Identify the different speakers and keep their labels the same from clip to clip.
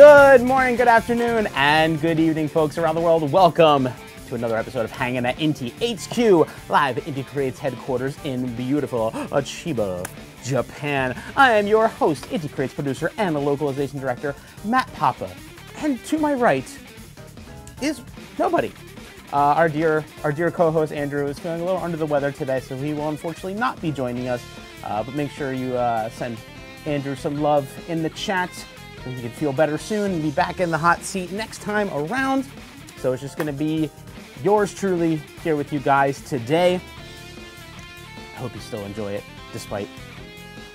Speaker 1: Good morning, good afternoon, and good evening, folks around the world. Welcome to another episode of Hangin at Inti HQ, live at Inti Creates headquarters in beautiful Chiba, Japan. I am your host, Inti Creates producer and the localization director, Matt Papa. And to my right is nobody. Our dear co-host Andrew is feeling a little under the weather today, so he will unfortunately not be joining us. But make sure you send Andrew some love in the chat. He can feel better soon and be back in the hot seat next time around. So it's just going to be yours truly here with you guys today. I hope you still enjoy it, despite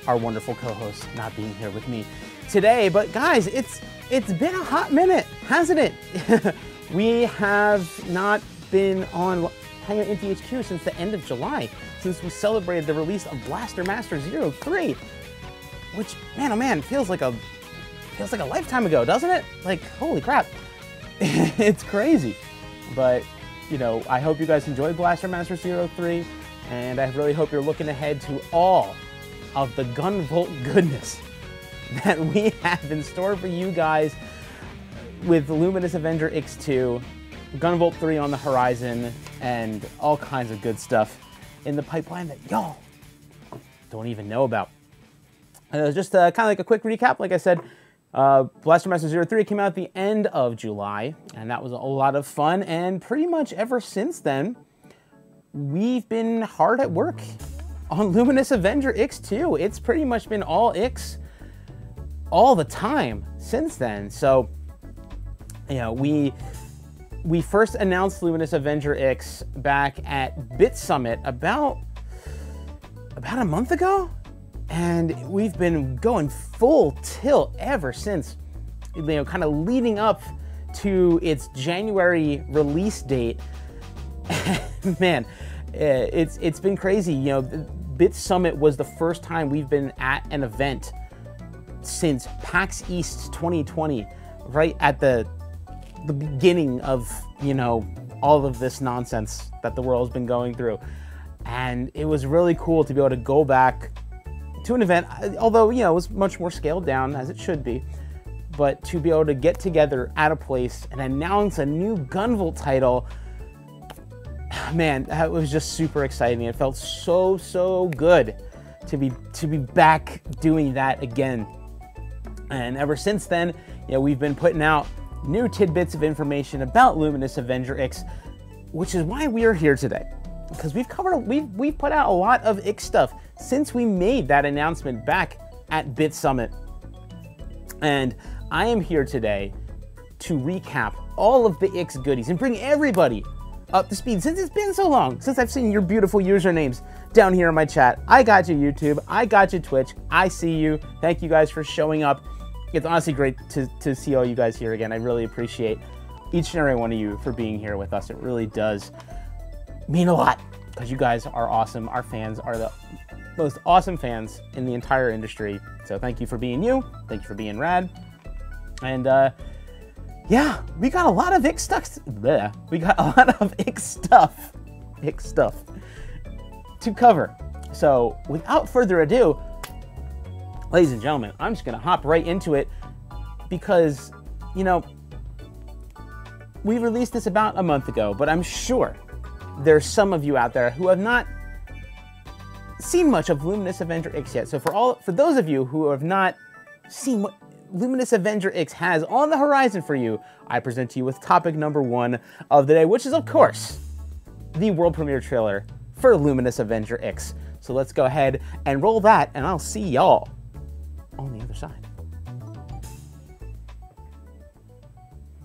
Speaker 1: our wonderful co-host not being here with me today. But guys, it's been a hot minute, hasn't it? We have not been on Hangin at Inti HQ since the end of July, since we celebrated the release of Blaster Master 03, which, man, oh man, feels like a lifetime ago, doesn't it? Like, holy crap. It's crazy. But, you know, I hope you guys enjoyed Blaster Master 03, and I really hope you're looking ahead to all of the Gunvolt goodness that we have in store for you guys with Luminous Avenger X2, Gunvolt 3 on the horizon, and all kinds of good stuff in the pipeline that y'all don't even know about. Just kind of like a quick recap, like I said, Blaster Master 03 came out at the end of July, and that was a lot of fun, and pretty much ever since then, we've been hard at work on Luminous Avenger X2. It's pretty much been all X all the time since then. So, you know, we first announced Luminous Avenger X back at Bit Summit about a month ago. And we've been going full tilt ever since, you know, kind of leading up to its January release date. Man, it's been crazy. You know, Bit Summit was the first time we've been at an event since PAX East 2020, right at the beginning of, you know, all of this nonsense that the world's been going through. And it was really cool to be able to go back to an event, although, you know, it was much more scaled down, as it should be, but to be able to get together at a place and announce a new Gunvolt title, man, that was just super exciting. It felt so good to be back doing that again. And ever since then, you know, we've been putting out new tidbits of information about Luminous Avenger X, which is why we are here today. Because we've put out a lot of X stuff since we made that announcement back at Bit Summit. And I am here today to recap all of the X goodies and bring everybody up to speed, since it's been so long since I've seen your beautiful usernames down here in my chat. I got you, YouTube. I got you, Twitch. I see you. Thank you guys for showing up. It's honestly great to see all you guys here again. I really appreciate each and every one of you for being here with us. It really does mean a lot, because you guys are awesome. Our fans are the most awesome fans in the entire industry. So thank you for being you. Thank you for being rad. And yeah, we got a lot of X stuff. We got a lot of X stuff to cover. So without further ado, ladies and gentlemen, I'm just gonna hop right into it, because, you know, we released this about a month ago, but I'm sure there's some of you out there who have not seen much of Luminous Avenger X yet. So for those of you who have not seen what Luminous Avenger X has on the horizon for you, I present to you with topic number 1 of the day, which is, of course, the world premiere trailer for Luminous Avenger X. So let's go ahead and roll that, and I'll see y'all on the other side.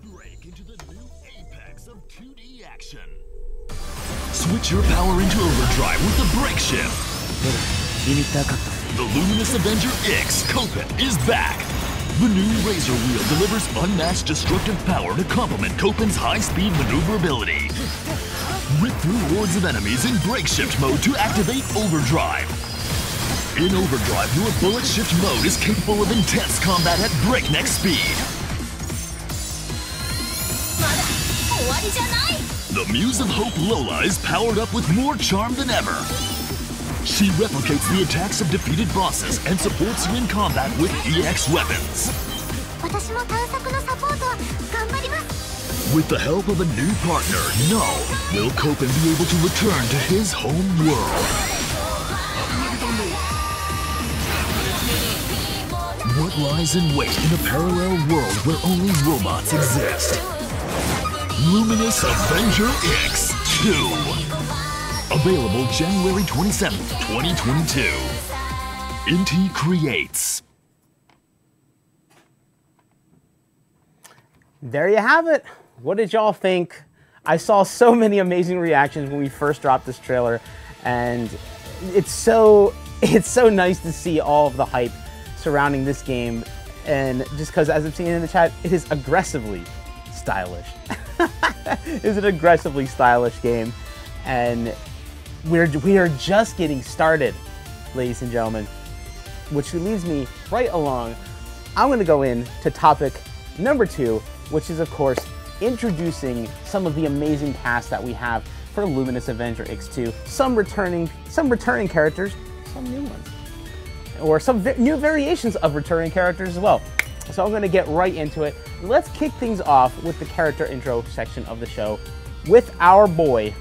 Speaker 2: Break into the new apex of 2D action. Switch your power into overdrive with the brake shift. The Luminous Avenger X Kopen is back. The new Razor Wheel delivers unmatched destructive power to complement Kopen's high-speed maneuverability. Rip through hordes of enemies in brake shift mode to activate overdrive. In overdrive, your bullet shift mode is capable of intense combat at breakneck speed. The Muse of Hope Lola is powered up with more charm than ever. She replicates the attacks of defeated bosses and supports you in combat with EX weapons. With the help of a new partner, Null, will Kopen be able to return to his home world? What lies in wait in a parallel world where only robots exist? Luminous Avenger X2. Available January 27th, 2022. Inti Creates.
Speaker 1: There you have it. What did y'all think? I saw so many amazing reactions when we first dropped this trailer, and it's so nice to see all of the hype surrounding this game. And just because, as I'm seeing in the chat, it is aggressively stylish. It's an aggressively stylish game, and we are just getting started, ladies and gentlemen. Which leads me right along. I'm going to go into topic number 2, which is, of course, introducing some of the amazing cast that we have for Luminous Avenger X2. Some returning characters, some new ones, or some new variations of returning characters as well. So I'm going to get right into it. Let's kick things off with the character intro section of the show with our boy.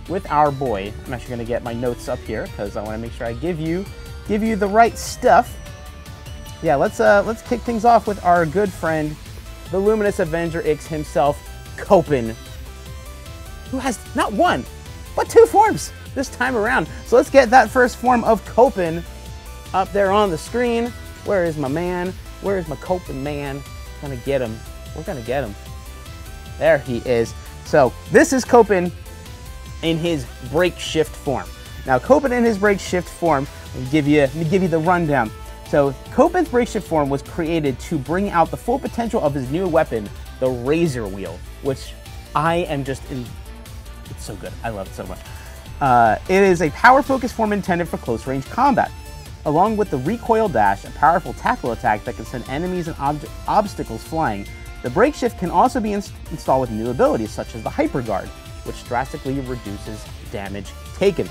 Speaker 1: I'm actually going to get my notes up here because I want to make sure I give you the right stuff. Yeah, let's kick things off with our good friend, the Luminous Avenger X himself, Kopen, who has not one, but 2 forms this time around. So let's get that first form of Kopen up there on the screen. Where is my man? Where is my Kopen man? We're gonna get him. We're gonna get him. There he is. So this is Kopen in his break shift form. Now Kopen in his break shift form, let me give you the rundown. So Kopen's break shift form was created to bring out the full potential of his new weapon, the Razor Wheel, which I am just in. It's so good. I love it so much. It is a power-focused form intended for close-range combat. Along with the Recoil Dash, a powerful tackle attack that can send enemies and obstacles flying, the break shift can also be installed with new abilities such as the Hyper Guard, which drastically reduces damage taken.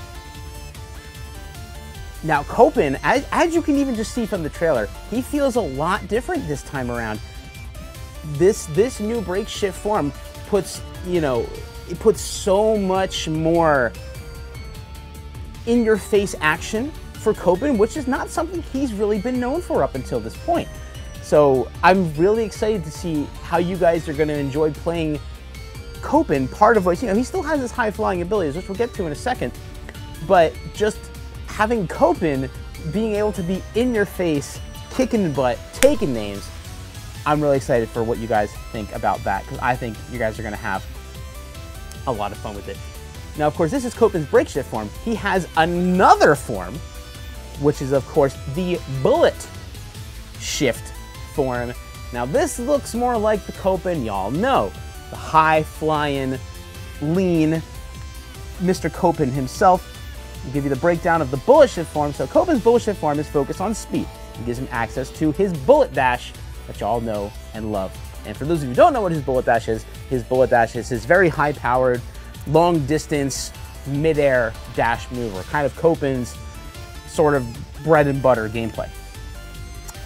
Speaker 1: Now Kopen, as you can even just see from the trailer, he feels a lot different this time around. This new break shift form puts so much more in-your-face action for Kopen, which is not something he's really been known for up until this point. So I'm really excited to see how you guys are going to enjoy playing Kopen. Part of what, he still has his high-flying abilities, which we'll get to in a second, but just having Kopen being able to be in your face, kicking butt, taking names, I'm really excited for what you guys think about that, because I think you guys are going to have a lot of fun with it. Now, of course, this is Kopen's break shift form. He has another form, which is, of course, the bullet shift form. Now, this looks more like the Kopen y'all know, the high-flying, lean Mr. Kopen himself. I'll give you the breakdown of the bullet shift form. So Kopen's bullet shift form is focused on speed. It gives him access to his bullet dash that y'all know and love. And for those of you who don't know what his bullet dash is his very high-powered, long-distance, mid-air dash maneuver, kind of Kopen's sort of bread and butter gameplay.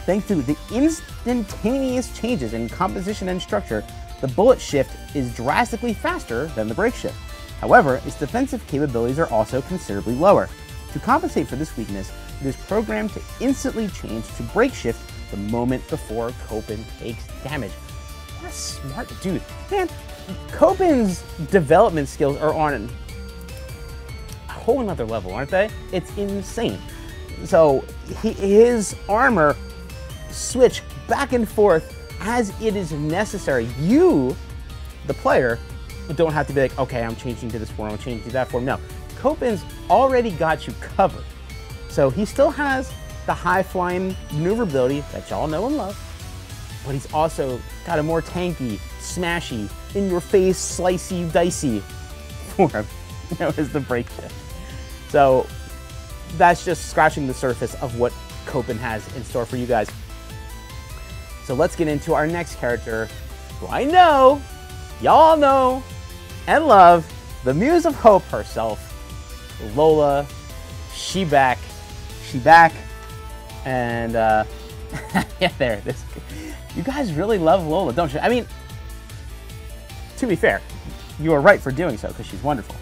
Speaker 1: Thanks to the instantaneous changes in composition and structure, the bullet shift is drastically faster than the break shift. However, its defensive capabilities are also considerably lower. To compensate for this weakness, it is programmed to instantly change to break shift the moment before Kopen takes damage. What a smart dude. Man, Kopen's development skills are on a whole nother level, aren't they? It's insane. So his armor switch back and forth as it is necessary. You, the player, don't have to be like, okay, I'm changing to this form, I'm changing to that form. No, Kopen's already got you covered. So he still has the high-flying maneuverability that y'all know and love, but he's also got a more tanky, smashy, in-your-face, slicey, dicey form, as the break shift. So that's just scratching the surface of what Kopen has in store for you guys. So let's get into our next character, who I know, y'all know, and love, the Muse of Hope herself, Lola. She back, and Yeah, there. You guys really love Lola, don't you? I mean, to be fair, you are right for doing so, because she's wonderful.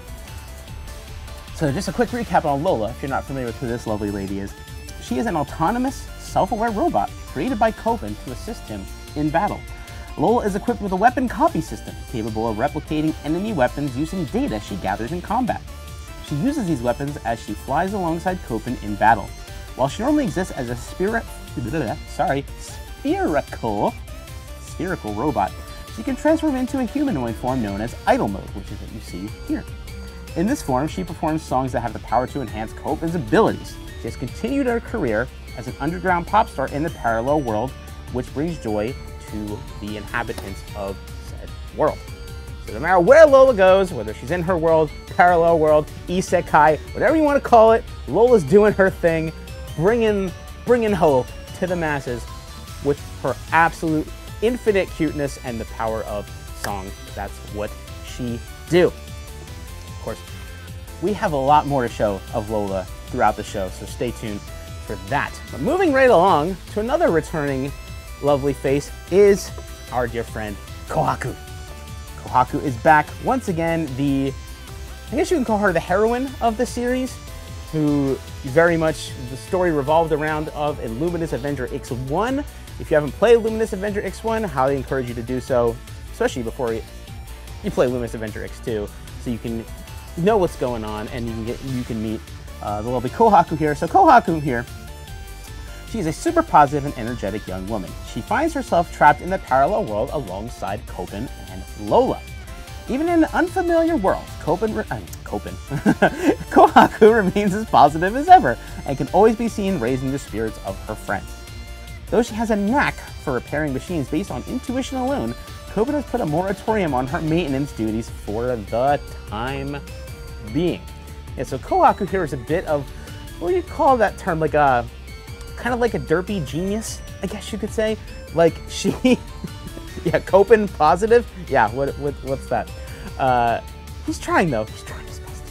Speaker 1: So just a quick recap on Lola, if you're not familiar with who this lovely lady is. She is an autonomous, self-aware robot created by Kopen to assist him in battle. Lola is equipped with a weapon copy system, capable of replicating enemy weapons using data she gathers in combat. She uses these weapons as she flies alongside Kopen in battle. While she normally exists as a spherical robot, she can transform into a humanoid form known as Idle Mode, which is what you see here. In this form, she performs songs that have the power to enhance Kopen's abilities. She has continued her career as an underground pop star in the parallel world, which brings joy to the inhabitants of said world. So no matter where Lola goes, whether she's in her world, parallel world, isekai, whatever you want to call it, Lola's doing her thing, bringing hope to the masses with her absolute infinite cuteness and the power of song. That's what she do. Of course, we have a lot more to show of Lola throughout the show, so stay tuned for that. But moving right along to another returning lovely face is our dear friend Kohaku. Kohaku is back once again, I guess you can call her the heroine of the series, who very much the story revolved around of in Luminous Avenger X1. If you haven't played Luminous Avenger X1, I highly encourage you to do so, especially before you play Luminous Avenger X2, so you can know what's going on and you can meet the lovely Kohaku here. So Kohaku here, she's a super positive and energetic young woman. She finds herself trapped in the parallel world alongside Kopen and Lola. Even in an unfamiliar world, Kohaku remains as positive as ever and can always be seen raising the spirits of her friends. Though she has a knack for repairing machines based on intuition alone, Kopen has put a moratorium on her maintenance duties for the time being. Yeah, so Kohaku here is a bit of, what do you call that term, like a, kind of like a derpy genius, I guess you could say. Like she, yeah, Kopen positive? Yeah, what's that? He's trying though, he's trying his best.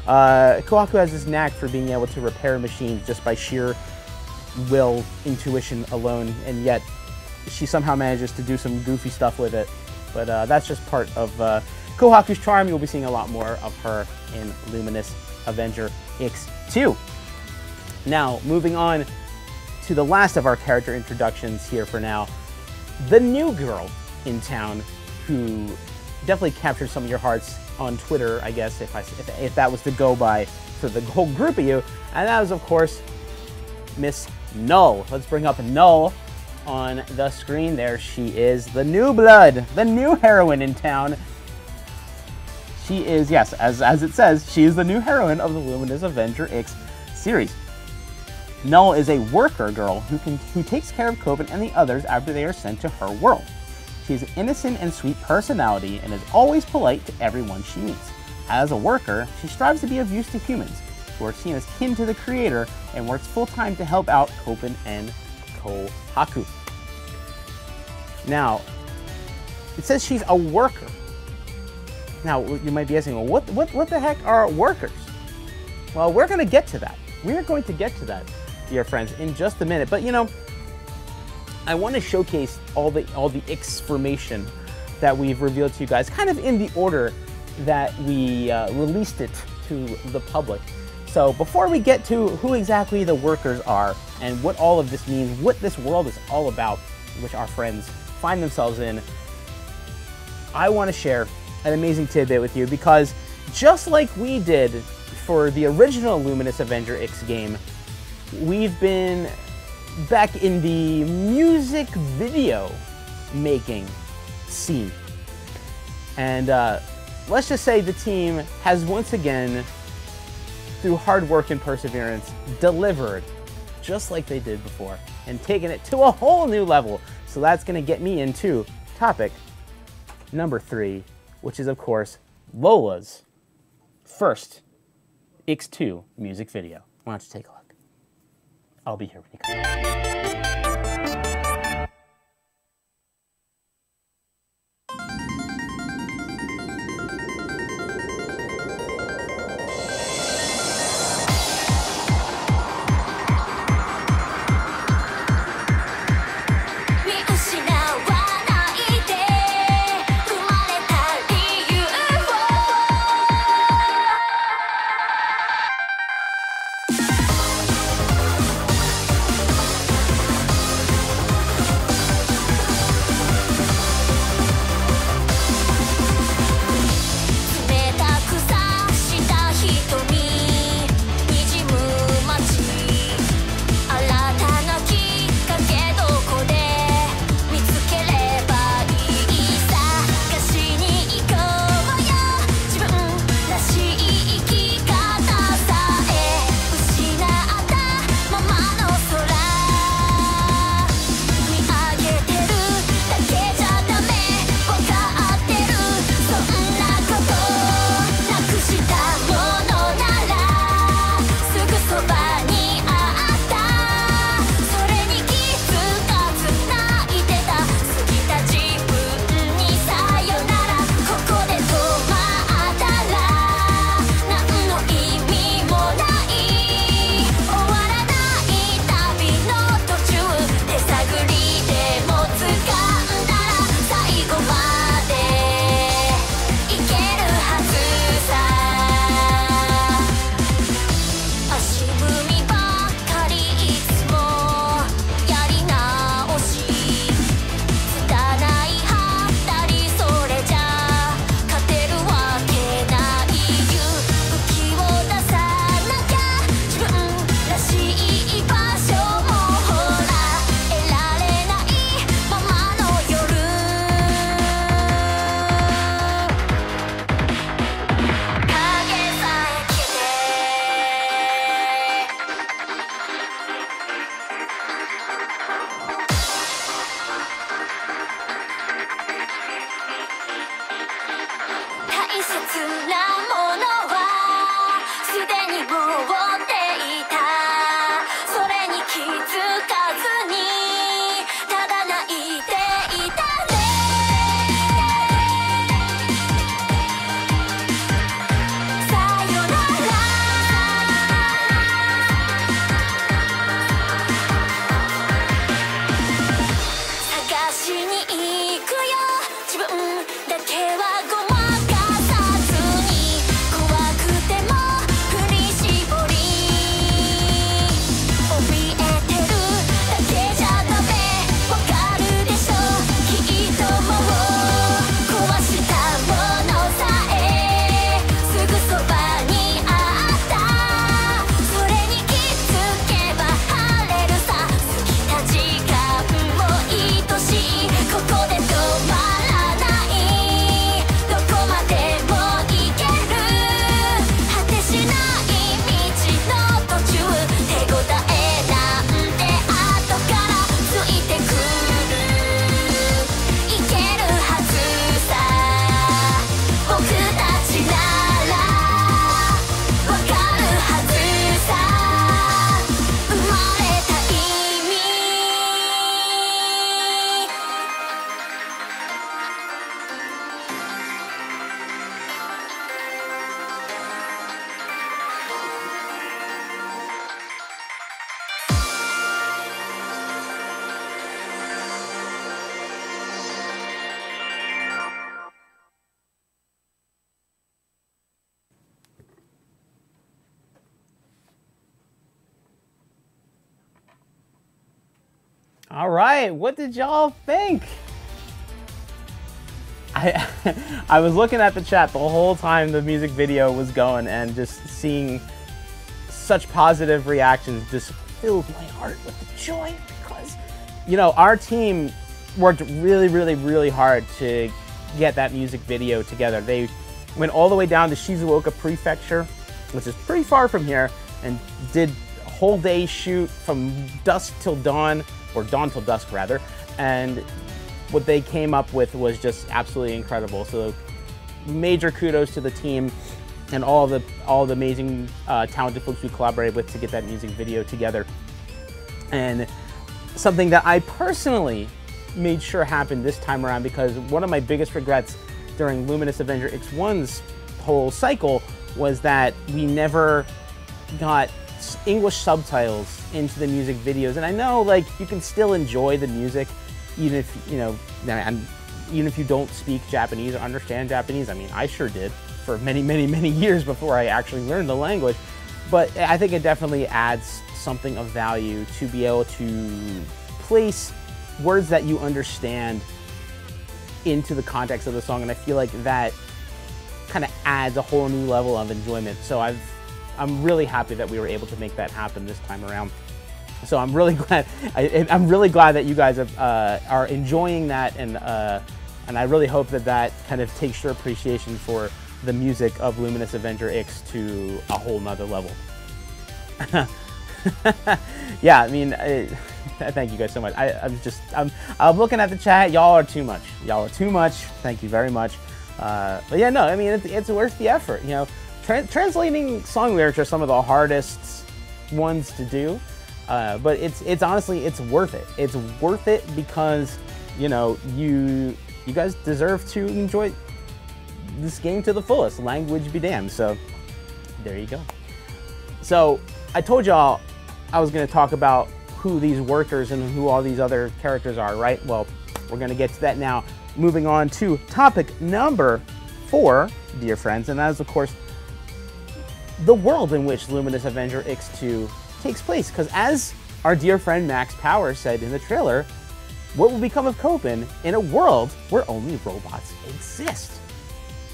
Speaker 1: Kohaku has this knack for being able to repair machines just by sheer will, intuition alone, and yet she somehow manages to do some goofy stuff with it. But that's just part of Kohaku's charm. You'll be seeing a lot more of her in Luminous Avenger X2. Now, moving on to the last of our character introductions here for now, the new girl in town who definitely captured some of your hearts on Twitter, I guess, if that was to go by for the whole group of you, and that was, of course, Miss Null. Let's bring up Null on the screen. There she is, the new blood, the new heroine in town. She is, yes, as it says, she is the new heroine of the Luminous Avenger X series. Null is a worker girl who takes care of Kopen and the others after they are sent to her world. She has an innocent and sweet personality and is always polite to everyone she meets. As a worker, she strives to be of use to humans, who are seen as kin to the creator, and works full-time to help out Kopen and Kohaku. Now, it says she's a worker. Now, you might be asking, well, what the heck are workers? Well, we're going to get to that. We're going to get to that, dear friends, in just a minute. But, you know, I want to showcase all the information that we've revealed to you guys, kind of in the order that we released it to the public. So before we get to who exactly the workers are and what all of this means, what this world is all about, which our friends find themselves in, I want to share an amazing tidbit with you, because just like we did for the original Luminous Avenger X game, we've been back in the music video making scene. And let's just say the team has once again, through hard work and perseverance, delivered just like they did before and taken it to a whole new level. So that's going to get me into topic number 3, which is, of course, Lola's first X2 music video. Why don't you take a look? I'll be here when you come. All right, what did y'all think? I was looking at the chat the whole time the music video was going, and just seeing such positive reactions just filled my heart with joy, because, you know, our team worked really, really, really hard to get that music video together. They went all the way down to Shizuoka Prefecture, which is pretty far from here, and did a whole day shoot from dusk till dawn, or dawn till dusk rather, and what they came up with was just absolutely incredible. So major kudos to the team and all the amazing talented folks we collaborated with to get that music video together. And something that I personally made sure happened this time around, because one of my biggest regrets during Luminous Avenger X1's whole cycle was that we never got English subtitles into the music videos. And I know, like, you can still enjoy the music even if, you know, even if you don't speak Japanese or understand Japanese. I mean, I sure did for many, many, many years before I actually learned the language. But I think it definitely adds something of value to be able to place words that you understand into the context of the song, and I feel like that kind of adds a whole new level of enjoyment. So I'm really happy that we were able to make that happen this time around. So I'm really glad. I'm really glad that you guys are enjoying that, and I really hope that that kind of takes your appreciation for the music of Luminous Avenger X to a whole nother level. Yeah, I mean, thank you guys so much. I'm looking at the chat. Y'all are too much. Y'all are too much. Thank you very much. But yeah, no, I mean, it's worth the effort. You know, translating song lyrics are some of the hardest ones to do. But it's honestly, it's worth it. It's worth it because, you know, you guys deserve to enjoy this game to the fullest. Language be damned. So there you go. So I told y'all I was going to talk about who these workers and who all these other characters are, right? Well, we're going to get to that now. Moving on to topic number 4, dear friends, and that is, of course, the world in which Luminous Avenger X2 takes place. Because as our dear friend Max Power said in the trailer, what will become of Kopen in a world where only robots exist?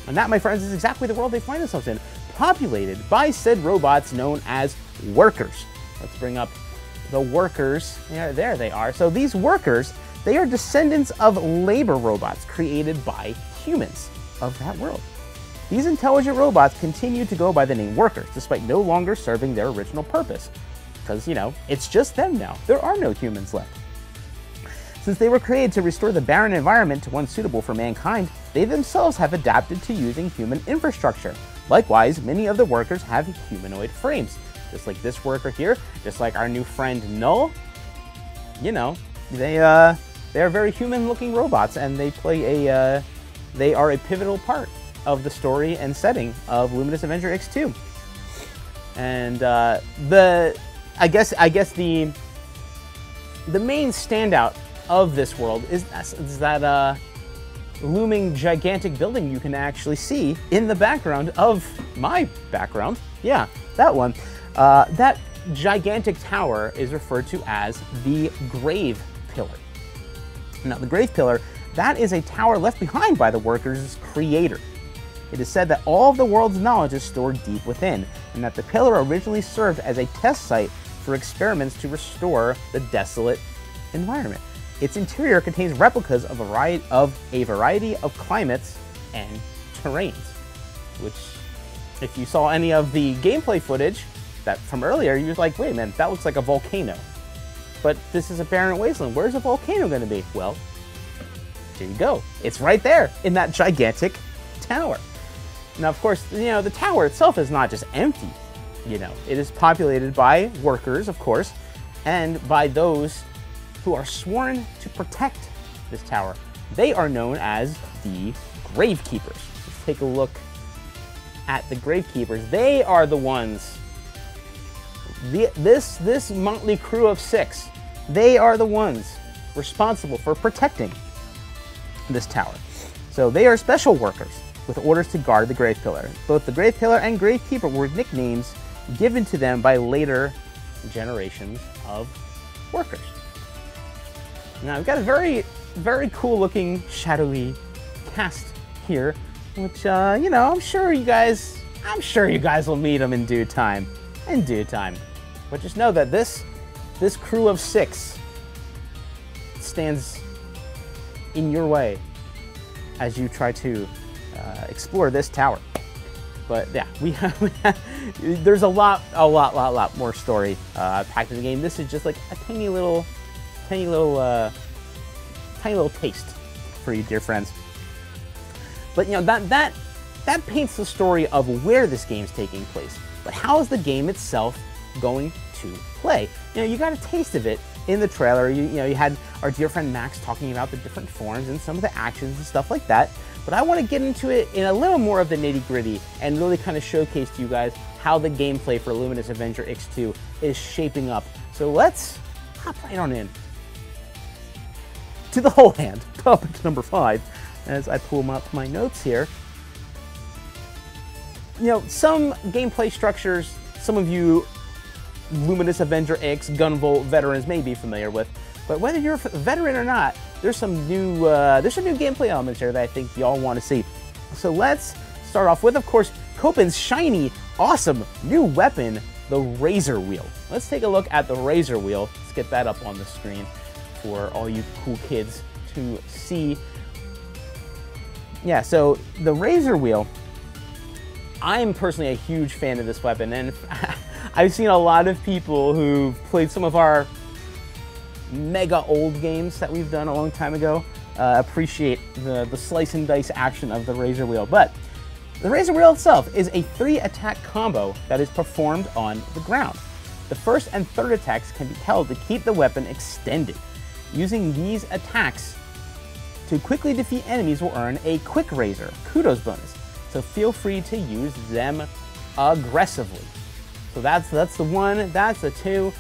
Speaker 1: And that, my friends, is exactly the world they find themselves in, populated by said robots known as workers. Let's bring up the workers. Yeah, there they are. So these workers, they are descendants of labor robots created by humans of that world. These intelligent robots continue to go by the name workers, despite no longer serving their original purpose. Because, you know, it's just them now. There are no humans left. Since they were created to restore the barren environment to one suitable for mankind, they themselves have adapted to using human infrastructure. Likewise, many of the workers have humanoid frames. Just like this worker here, just like our new friend Null. You know, they are very human-looking robots, and they play they are a pivotal part of the story and setting of Luminous Avenger X2. And I guess the main standout of this world is that looming gigantic building you can actually see in the background of my background. Yeah, that one. That gigantic tower is referred to as the Grave Pillar. Now, the Grave Pillar, that is a tower left behind by the workers' creator. It is said that all of the world's knowledge is stored deep within, and that the pillar originally served as a test site for experiments to restore the desolate environment. Its interior contains replicas of a variety of climates and terrains, which, if you saw any of the gameplay footage that from earlier, you was like, wait a minute, that looks like a volcano. But this is a barren wasteland. Where's a volcano going to be? Well, here you go. It's right there in that gigantic tower. Now, of course, you know, the tower itself is not just empty. You know, it is populated by workers, of course, and by those who are sworn to protect this tower. They are known as the Gravekeepers. Let's take a look at the Gravekeepers. They are the ones, this motley crew of 6, they are the ones responsible for protecting this tower. So they are special workers with orders to guard the Grave Pillar. Both the Grave Pillar and Gravekeeper were nicknames given to them by later generations of workers. Now I've got a very, very cool looking shadowy cast here, which, you know, I'm sure you guys will meet them in due time. But just know that this crew of 6 stands in your way as you try to explore this tower. But yeah, there's a lot more story packed in the game. This is just like a tiny little taste for you, dear friends. But you know, that paints the story of where this game's taking place. But how is the game itself going to play? You know, you got a taste of it in the trailer. You know, you had our dear friend Max talking about the different forms and some of the actions and stuff like that. But I want to get into it in a little more of the nitty-gritty and really kind of showcase to you guys how the gameplay for Luminous Avenger X2 is shaping up. So let's hop right on in to the whole hand, topic number 5, as I pull up my notes here. You know, some gameplay structures, some of you Luminous Avenger X Gunvolt veterans may be familiar with, but whether you're a veteran or not, there's some new gameplay elements here that I think y'all want to see. So let's start off with, of course, Kopen's shiny, awesome new weapon, the Razor Wheel. Let's take a look at the Razor Wheel. Let's get that up on the screen for all you cool kids to see. Yeah, so the Razor Wheel, I'm personally a huge fan of this weapon, and I've seen a lot of people who've played some of our mega old games that we've done a long time ago appreciate the slice and dice action of the Razor Wheel. But the Razor Wheel itself is a 3-attack combo that is performed on the ground. The first and third attacks can be held to keep the weapon extended. Using these attacks to quickly defeat enemies will earn a Quick Razor Kudos bonus, so feel free to use them aggressively. So that's the 1, that's the 2.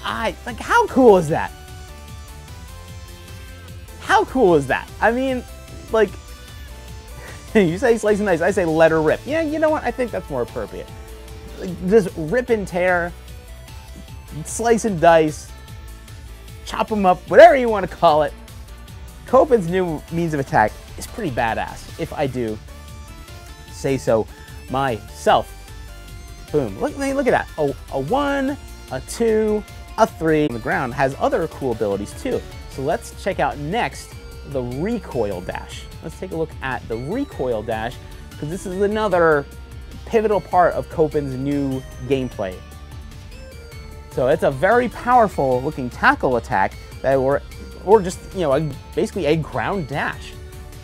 Speaker 1: Like, how cool is that? How cool is that? I mean, like, you say slice and dice, I say let her rip. Yeah, you know what? I think that's more appropriate. Like, just rip and tear, slice and dice, chop them up, whatever you want to call it. Kopen's new means of attack is pretty badass, if I do say so myself. Boom. Look at that. A 1, a 2, a 3 on the ground has other cool abilities too. So let's check out next the Recoil Dash. Let's take a look at the Recoil Dash, because this is another pivotal part of Kopen's new gameplay. So it's a very powerful looking tackle attack that or just, you know, basically a ground dash,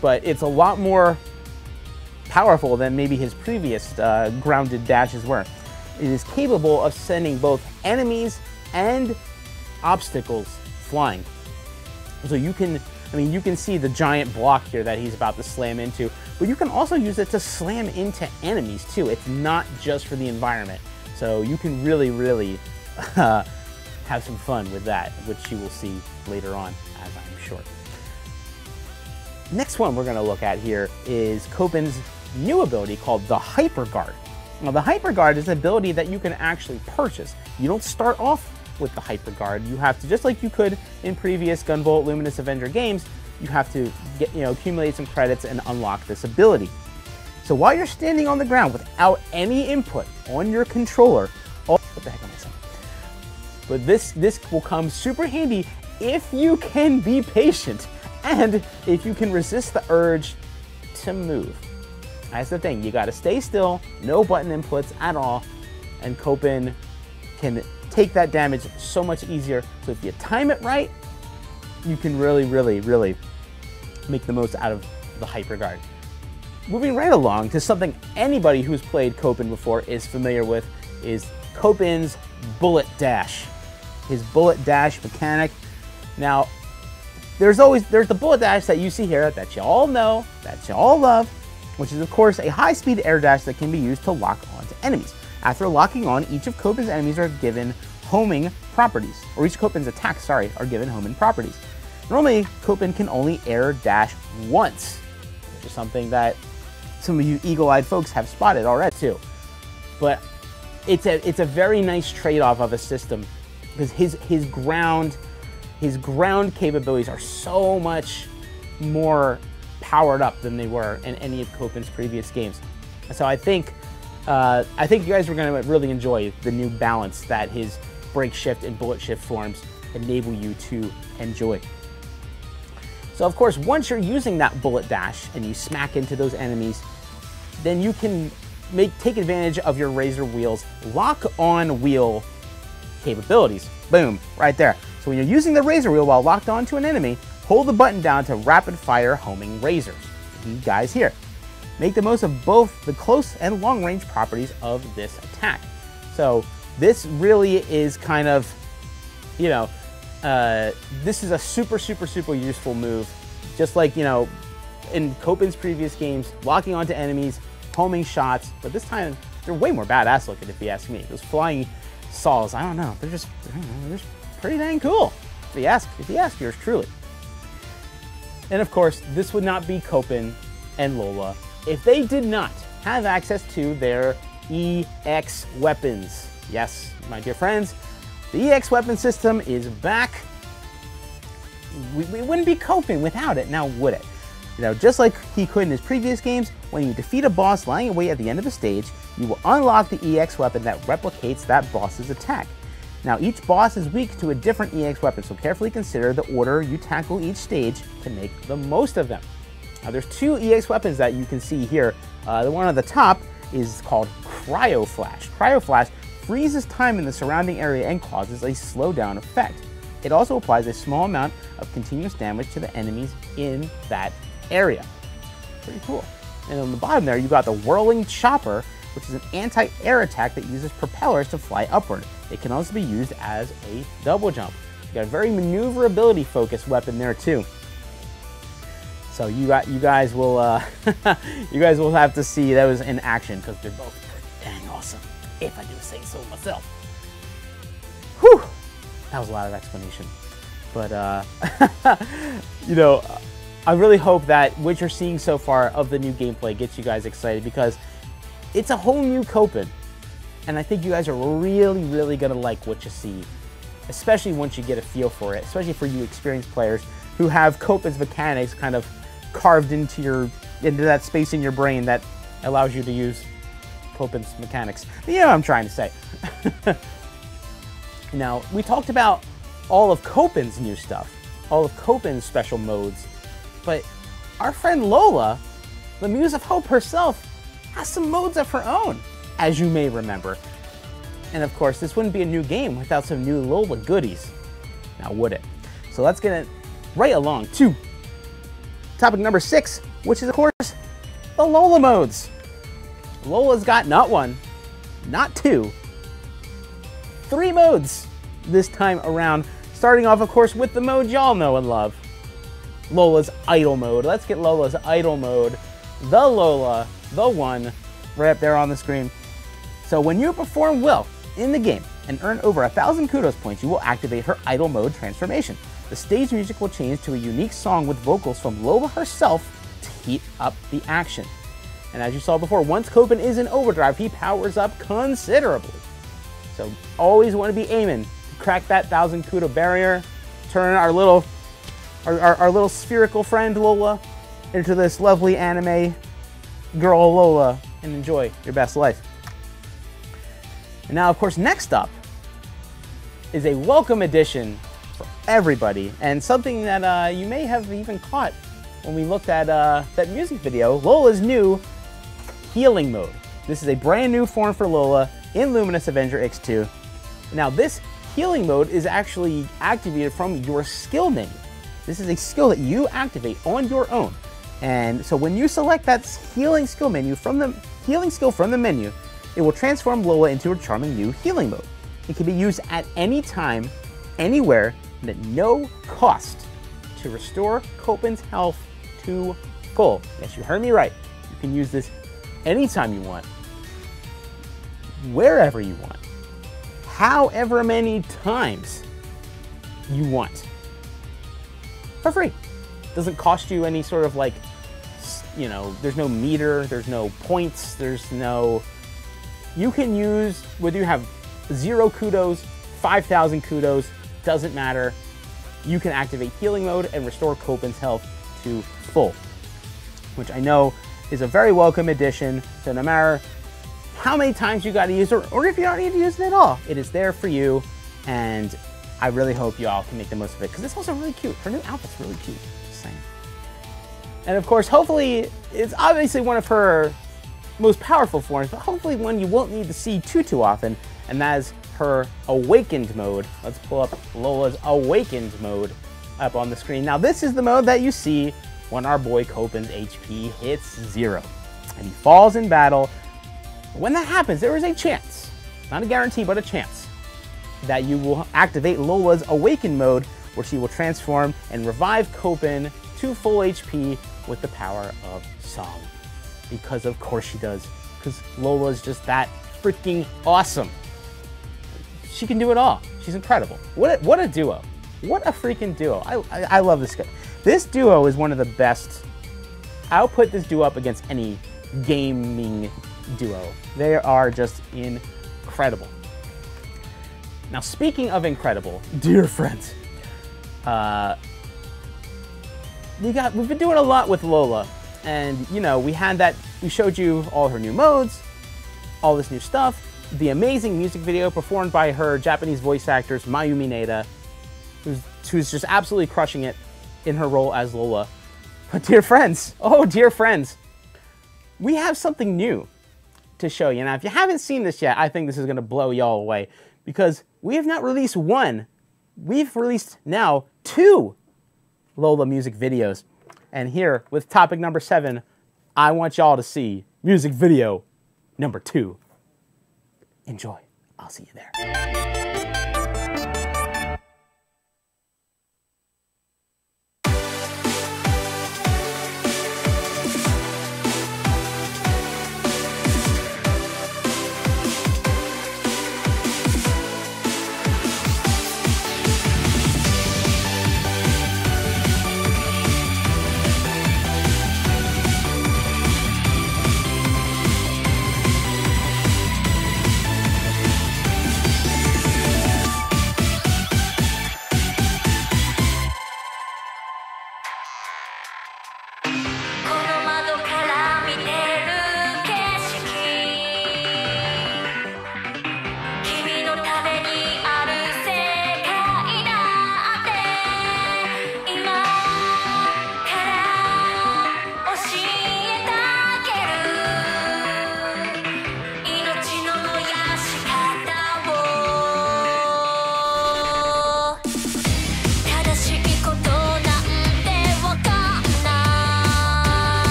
Speaker 1: but it's a lot more powerful than maybe his previous grounded dashes were. It is capable of sending both enemies and obstacles flying. So you can, I mean, you can see the giant block here that he's about to slam into, but you can also use it to slam into enemies too. It's not just for the environment. So you can really, really have some fun with that, which you will see later on, as I'm sure. Next one we're going to look at here is Kopen's new ability called the Hyper Guard. Now, the Hyper Guard is an ability that you can actually purchase. You don't start off with the Hyper Guard. You have to, just like you could in previous Gunvolt Luminous Avenger games, you have to get, you know, accumulate some credits and unlock this ability. So while you're standing on the ground without any input on your controller, what the heck am I saying? But this will come super handy if you can be patient and if you can resist the urge to move. That's the thing, you gotta stay still, no button inputs at all, and Kopen can take that damage so much easier. So if you time it right, you can really, really, really make the most out of the Hyper Guard. Moving right along to something anybody who's played Kopen before is familiar with is Kopen's Bullet Dash. His Bullet Dash mechanic. Now, there's the Bullet Dash that you see here that you all know, that you all love, which is of course a high-speed air dash that can be used to lock onto enemies. After locking on, each of Kopen's enemies are given homing properties, or each Kopen's attacks, sorry, are given homing properties. Normally, Kopen can only air dash once, which is something that some of you eagle-eyed folks have spotted already too. But it's a very nice trade-off of a system, because his ground his ground capabilities are so much more powered up than they were in any of Kopen's previous games. So I think you guys are going to really enjoy the new balance that his break shift and bullet shift forms enable you to enjoy. So of course, once you're using that bullet dash and you smack into those enemies, then you can take advantage of your Razor Wheel's lock-on wheel capabilities. Boom, right there. So when you're using the Razor Wheel while locked onto an enemy, hold the button down to rapid-fire homing razors. You guys here. Make the most of both the close and long-range properties of this attack. So this really is kind of, you know, this is a super useful move. Just like, you know, in Kopen's previous games, locking onto enemies, homing shots, but this time they're way more badass looking if you ask me. Those flying saws, I don't know, they're just pretty dang cool if you ask yours truly. And of course, this would not be Kopen and Lola if they did not have access to their EX weapons. Yes, my dear friends, the EX weapon system is back. We wouldn't be Kopen without it, now would it? You know, just like he could in his previous games, when you defeat a boss lying away at the end of the stage, you will unlock the EX weapon that replicates that boss's attack. Now, each boss is weak to a different EX weapon, so carefully consider the order you tackle each stage to make the most of them. Now, there's two EX weapons that you can see here. The one on the top is called Cryoflash. Cryoflash freezes time in the surrounding area and causes a slowdown effect. It also applies a small amount of continuous damage to the enemies in that area. Pretty cool. And on the bottom there, you got the Whirling Chopper, which is an anti-air attack that uses propellers to fly upward. It can also be used as a double jump. You got a very maneuverability focused weapon there too. So you guys will you guys will have to see those in action because they're both pretty dang awesome, if I do say so myself. Whew, that was a lot of explanation, but you know, I really hope that what you're seeing so far of the new gameplay gets you guys excited because it's a whole new Kopen, and I think you guys are really gonna like what you see, especially once you get a feel for it, especially for you experienced players who have Kopen's mechanics kind of carved into that space in your brain that allows you to use Kopen's mechanics. You know what I'm trying to say. Now, we talked about all of Kopen's new stuff, all of Kopen's special modes, but our friend Lola, the Muse of Hope herself, has some modes of her own, as you may remember. And of course, this wouldn't be a new game without some new Lola goodies. Now, would it? So let's get it right along to topic number 6, which is, of course, the Lola Modes. Lola's got not one, not two, 3 modes this time around. Starting off, of course, with the mode y'all know and love, Lola's Idle Mode. Let's get Lola's Idle Mode. The Lola, the one, right up there on the screen. So when you perform well in the game and earn over 1,000 kudos points, you will activate her Idle Mode transformation. The stage music will change to a unique song with vocals from Lola herself to heat up the action. And as you saw before, once Kopen is in overdrive, he powers up considerably. So always want to be aiming to crack that 1,000 kudo barrier, turn our little spherical friend Lola into this lovely anime girl Lola and enjoy your best life. And now, of course, next up is a welcome addition for everybody, and something that you may have even caught when we looked at that music video, Lola's new Healing Mode. This is a brand new form for Lola in Luminous Avenger X2. Now, this Healing Mode is actually activated from your skill menu. This is a skill that you activate on your own. And so when you select that healing skill from the menu, it will transform Lola into a charming new Healing Mode. It can be used at any time, anywhere, and at no cost to restore Kopen's health to full. Yes, you heard me right. You can use this anytime you want, wherever you want, however many times you want, for free. Doesn't cost you any sort of, like, you know, there's no meter, there's no points, there's no, you can use, whether you have 0 kudos, 5,000 kudos, doesn't matter. you can activate healing mode and restore Kopen's health to full, which I know is a very welcome addition. So no matter how many times you got to use it, or if you don't need to use it at all, it is there for you, and I really hope you all can make the most of it, because it's also really cute. Her new outfit's really cute, just saying. And of course, hopefully, it's obviously one of her most powerful forms, but hopefully one you won't need to see too often, and that is her Awakened mode. Let's pull up Lola's Awakened mode up on the screen. Now this is the mode that you see when our boy Kopen's HP hits 0, and he falls in battle. When that happens, there is a chance, not a guarantee, but a chance, that you will activate Lola's Awakened mode, where she will transform and revive Kopen to full HP with the power of song. Because of course she does, because Lola's just that freaking awesome. She can do it all. She's incredible. What a duo. What a freaking duo. I love this guy. This duo is one of the best. I'll put this duo up against any gaming duo. They are just incredible. Now, speaking of incredible, dear friends, we've been doing a lot with Lola, and you know, we showed you all her new modes, all this new stuff, the amazing music video performed by her Japanese voice actress Mayumi Neda, who's just absolutely crushing it in her role as Lola. But dear friends, oh dear friends, we have something new to show you. Now, if you haven't seen this yet, I think this is going to blow y'all away, because we have not released one. We've released now 2 Lola music videos. And here, with topic number 7, I want y'all to see music video number 2. Enjoy. I'll see you there.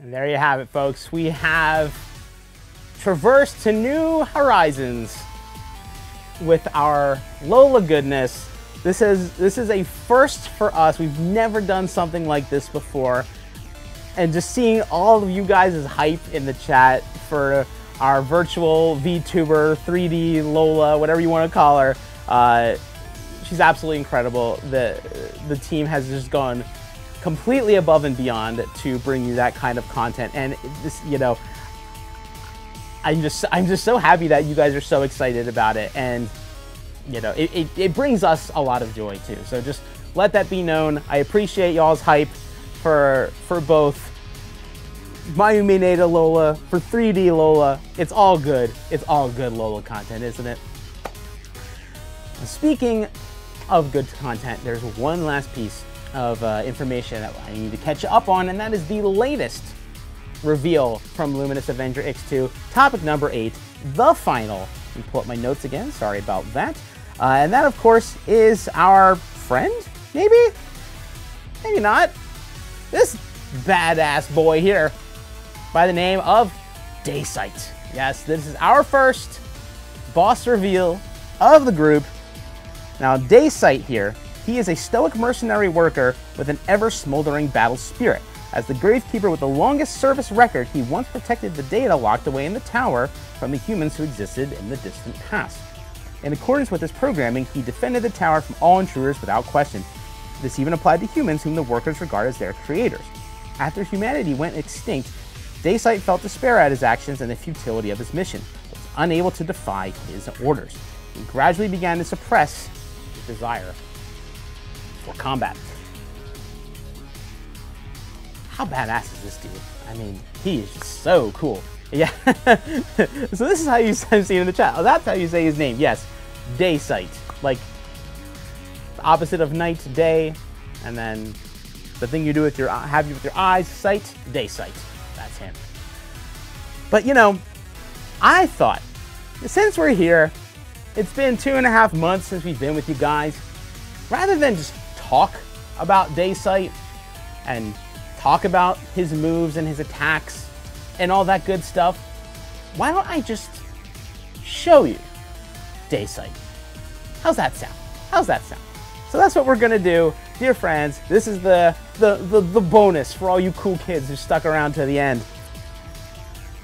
Speaker 1: And there you have it, folks. We have traversed to new horizons with our Lola goodness. This is a first for us. We've never done something like this before. And just seeing all of you guys' hype in the chat for our virtual VTuber, 3D Lola, whatever you want to call her. She's absolutely incredible. The team has just gone completely above and beyond to bring you that kind of content. And this, you know, I'm just so happy that you guys are so excited about it. And you know, it brings us a lot of joy too. So just let that be known. I appreciate y'all's hype for both Mayumineta Lola, for 3D Lola. It's all good. It's all good Lola content, isn't it? Speaking of good content, there's one last piece of information that I need to catch up on, and that is the latest reveal from Luminous Avenger X2, topic number 8, the final. Let me pull up my notes again, sorry about that. And that, of course, is our friend, maybe? Maybe not. This badass boy here by the name of Daysight. Yes, this is our first boss reveal of the group. Now, Daysight here, he is a stoic mercenary worker with an ever-smoldering battle spirit. As the Gravekeeper with the longest service record, he once protected the data locked away in the tower from the humans who existed in the distant past. In accordance with his programming, he defended the tower from all intruders without question. This even applied to humans whom the workers regard as their creators. After humanity went extinct, Daysight felt despair at his actions and the futility of his mission, but was unable to defy his orders. He gradually began to suppress his desire for combat. How badass is this dude? I mean, he is just so cool. Yeah. So this is how you see it in the chat. Oh, that's how you say his name. Yes, Daysight. Like the opposite of night, day, and then the thing you do with your with your eyes, sight, Daysight. That's him. But you know, I thought since we're here, it's been 2.5 months since we've been with you guys. Rather than just talk about Daysight and talk about his moves and his attacks and all that good stuff, why don't I just show you Daysight? How's that sound? How's that sound? So that's what we're gonna do, dear friends. This is the bonus for all you cool kids who stuck around to the end.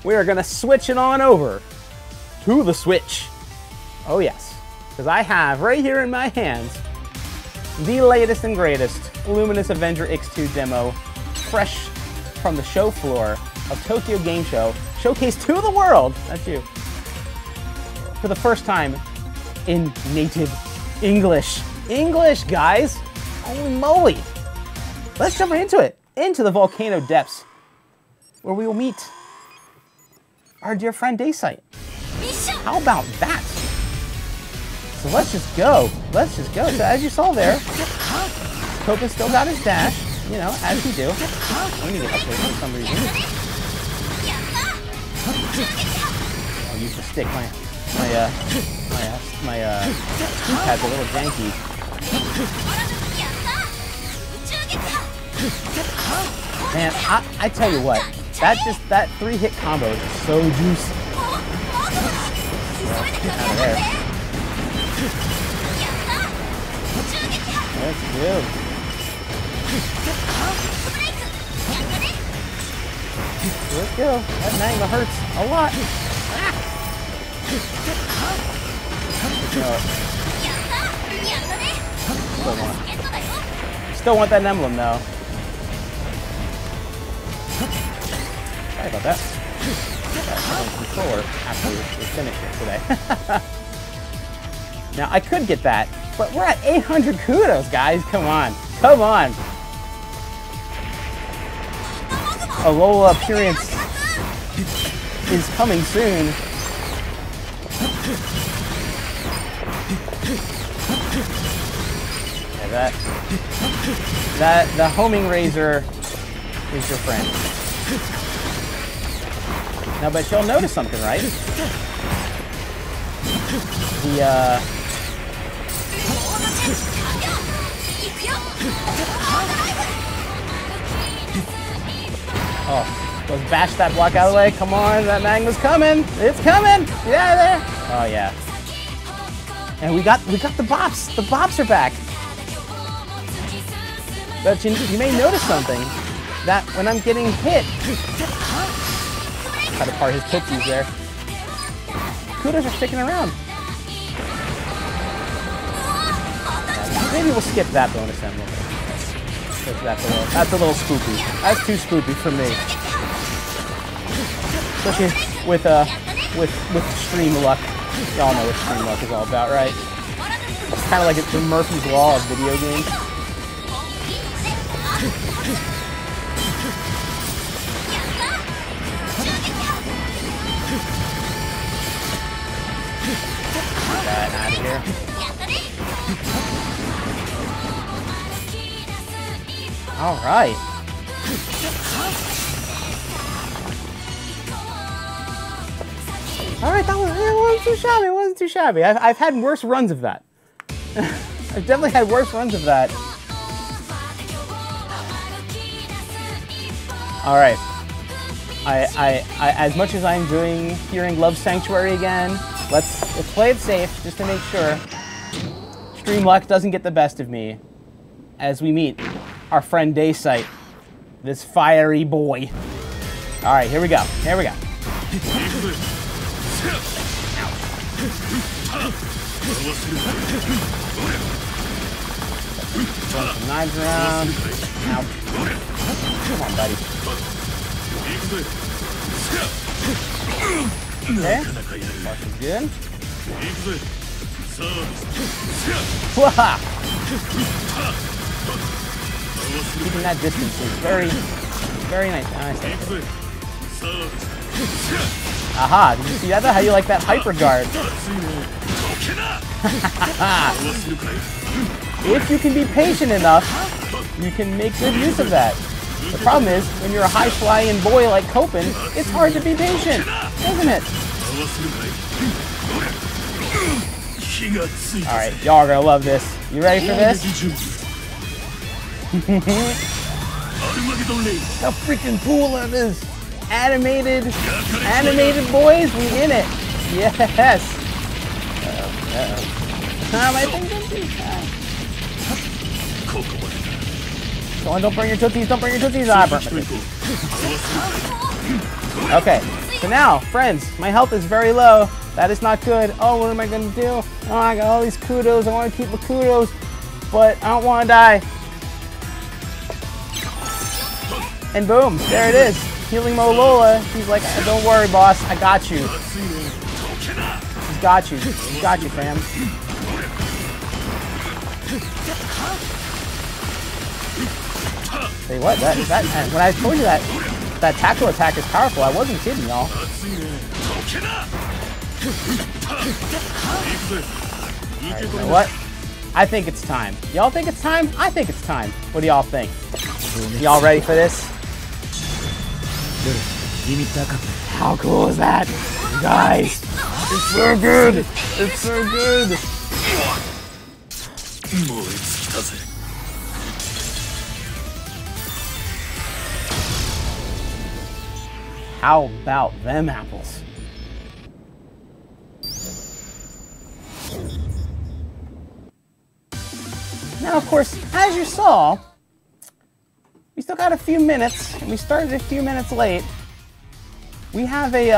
Speaker 1: We are gonna switch it on over to the Switch. Oh yes, because I have right here in my hands the latest and greatest Luminous Avenger X2 demo, fresh from the show floor of Tokyo Game Show, showcased to the world, that's you, for the first time in native English. English, guys! Holy moly! Let's jump into it, into the volcano depths, where we will meet our dear friend Daysight. How about that? So let's just go. Let's just go. So as you saw there, Kopen still got his dash, you know, as you do. I'm gonna get up there for some reason. I'll use the stick. My keypad's a little janky. Man, I tell you what, that 3-hit combo is so juicy. Get out of there. Let's go. Let's go. That Magma hurts a lot. Still want that emblem though. Sorry about that. Controller after we finish it today. Now I could get that, but we're at 800 kudos, guys. Come on, come on. A Lola appearance is coming soon. Yeah, the homing razor is your friend. Now, but you'll notice something, right? Oh, Let's bash that block out of the way. Come on, that magma's coming. It's coming. Yeah, there. Oh yeah. And we got the bops. The bops are back. But you may notice something. That when I'm getting hit, cut apart his tootsies there. Kudos are sticking around. Maybe we'll skip that bonus emblem. That's a little spoopy. That's too spoopy for me. Especially with stream luck. Y'all know what stream luck is all about, right? It's kind of like the Murphy's Law of video games. Get that out of here. All right. All right, it wasn't too shabby. It wasn't too shabby. I've had worse runs of that. I've definitely had worse runs of that. All right. I as much as I'm hearing Love Sanctuary again, let's play it safe just to make sure Stream Luck doesn't get the best of me as we meet our friend Daysite, this fiery boy. All right, here we go. Here we go. Throwing some knives around. Now, come on, buddy. Okay, Flush is good. Waha! Keeping that distance is very nice. Aha! Did you see that? How you like that hyper guard? If you can be patient enough, you can make good use of that. The problem is, when you're a high-flying boy like Kopen, it's hard to be patient, isn't it? Alright, y'all are gonna love this. You ready for this? How freaking cool that is! Animated boys, we in it! Yes! I think don't do that. Don't burn your tootsies, don't burn your tootsies! Ah, I burnt my tootsies. Okay, so now, friends, my health is very low. That is not good. Oh, what am I gonna do? Oh, I got all these kudos. I want to keep the kudos, but I don't want to die. And boom, there it is. Healing Mo Lola. He's like, don't worry, boss. I got you. He's got you. He's got you, fam. Say what? That when I told you that tackle attack is powerful, I wasn't kidding, y'all. Alright, you know what? I think it's time. Y'all think it's time? I think it's time. What do y'all think? Y'all ready for this? How cool is that? You guys, it's so good! It's so good! How about them apples? Now, of course, as you saw, we still got a few minutes, and we started a few minutes late. We have a,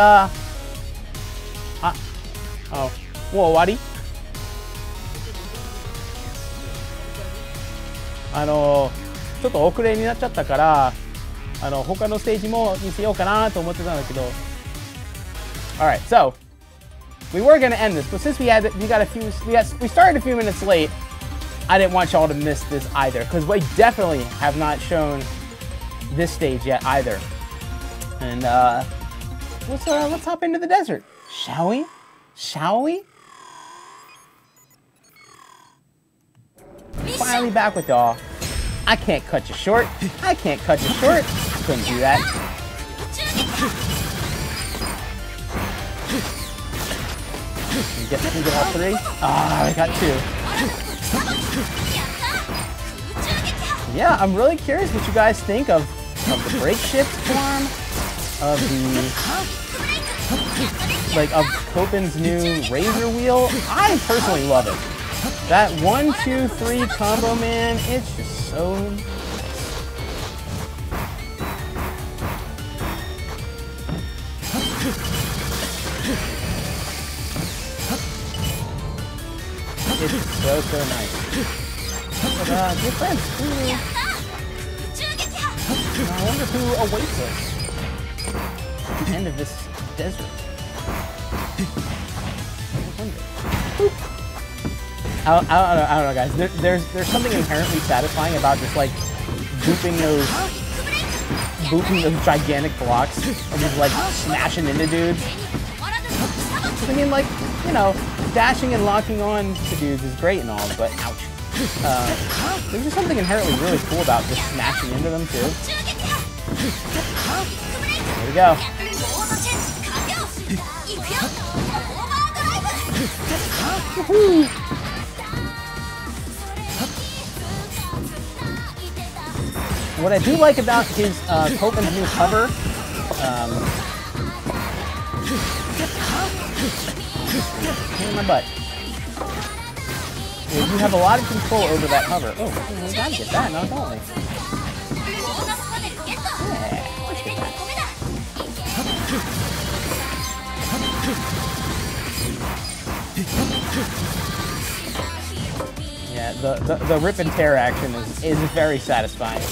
Speaker 1: oh, whoa, Wadi? ちょっと遅れになっちゃったから、他のステージも見せようかなと思ってたんだけど。Alright, so, we were going to end this, but since we started a few minutes late, I didn't want y'all to miss this either, because we definitely have not shown this stage yet either. And let's hop into the desert, shall we? Shall we? Finally back with y'all. I can't cut you short. I can't cut you short. I couldn't do that. Can we get all three? Ah, I got two. Yeah, I'm really curious what you guys think of the break shift form. of of Kopen's new Razor Wheel. I personally love it. That 1, 2, 3 combo, man, it's just so... It's so nice. But, dear friends, I wonder who awaits us at the end of this desert. I don't know, guys. There's something inherently satisfying about just like booping those gigantic blocks and just like smashing into dudes. I mean, like, you know, dashing and locking on to dudes is great and all, but ouch. There's just something inherently really cool about just smashing into them too. There we go. What I do like about his Kopen's new cover, pain in my butt. You have a lot of control over that hover. Oh, we gotta get that, not don't we? Yeah, let's get that. Yeah, the rip and tear action is very satisfying.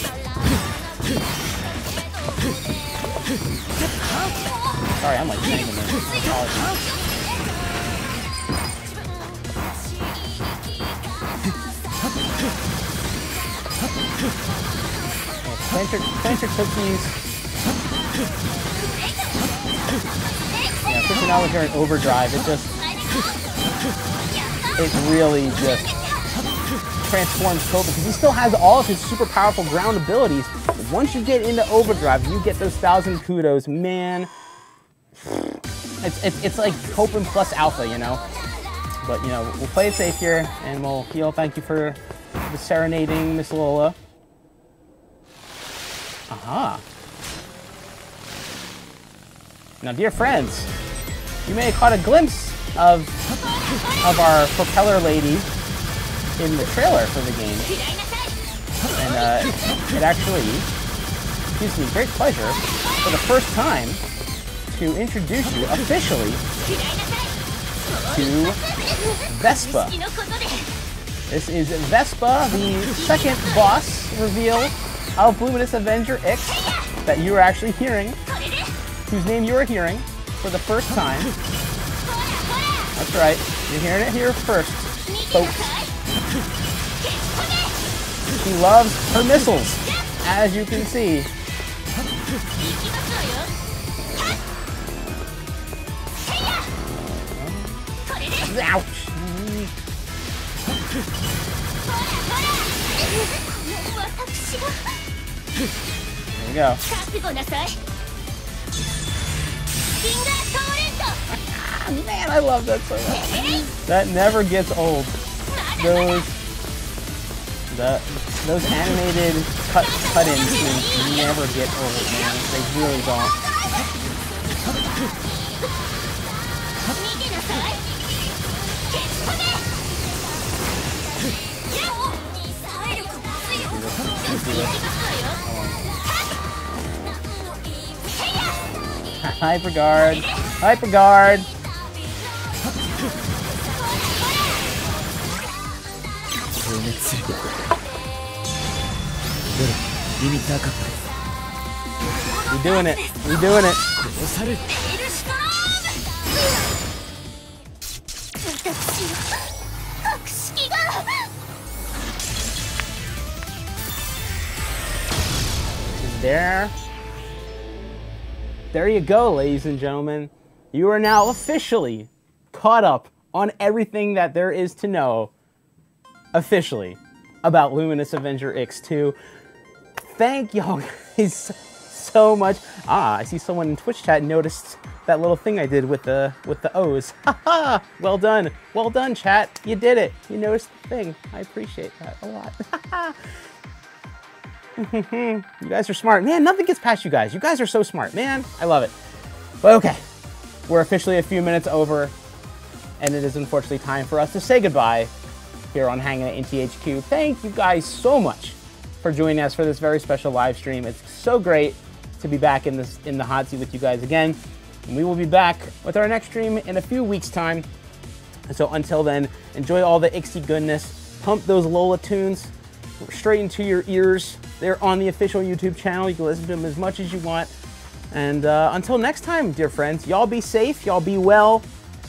Speaker 1: Sorry, I'm like banging this. Apologies. Planter cookies. Yeah, especially now when you're in overdrive, it really just transforms Kopen because he still has all of his super powerful ground abilities. But once you get into overdrive, you get those 1,000 kudos, man. It's like Kopen plus alpha, you know. But you know, we'll play it safe here, and we'll heal. Thank you for the serenading, Miss Lola. Aha. Now, dear friends, you may have caught a glimpse of our propeller lady in the trailer for the game. And it actually gives me great pleasure for the first time to introduce you officially to Vespa. This is Vespa, the second boss reveal of Luminous Avenger X that you are actually hearing, whose name you are hearing for the first time. That's right, you're hearing it here first, folks. She loves her missiles, as you can see. Ouch! There we go. Man, I love that so much. That never gets old. Those animated cut-ins never get old, man. They really don't. Hyper guard. Hyper guard. We're doing it. We're doing it. There you go, ladies and gentlemen. You are now officially caught up on everything that there is to know officially about Luminous Avenger X2. Thank y'all guys so much. I see someone in Twitch chat noticed that little thing I did with the O's. Haha! Well done. Well done, chat. You did it. You noticed the thing. I appreciate that a lot. You guys are smart. Man, nothing gets past you guys. You guys are so smart, man. I love it. But okay, we're officially a few minutes over, and it is unfortunately time for us to say goodbye here on Hangin' at Inti HQ. Thank you guys so much for joining us for this very special live stream. It's so great to be back in the hot seat with you guys again. And we will be back with our next stream in a few weeks' time. So until then, enjoy all the Ixie goodness. Pump those Lola tunes straight into your ears. They're on the official YouTube channel. You can listen to them as much as you want. And until next time, dear friends, y'all be safe, y'all be well.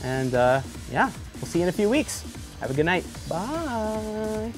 Speaker 1: And yeah, we'll see you in a few weeks. Have a good night. Bye.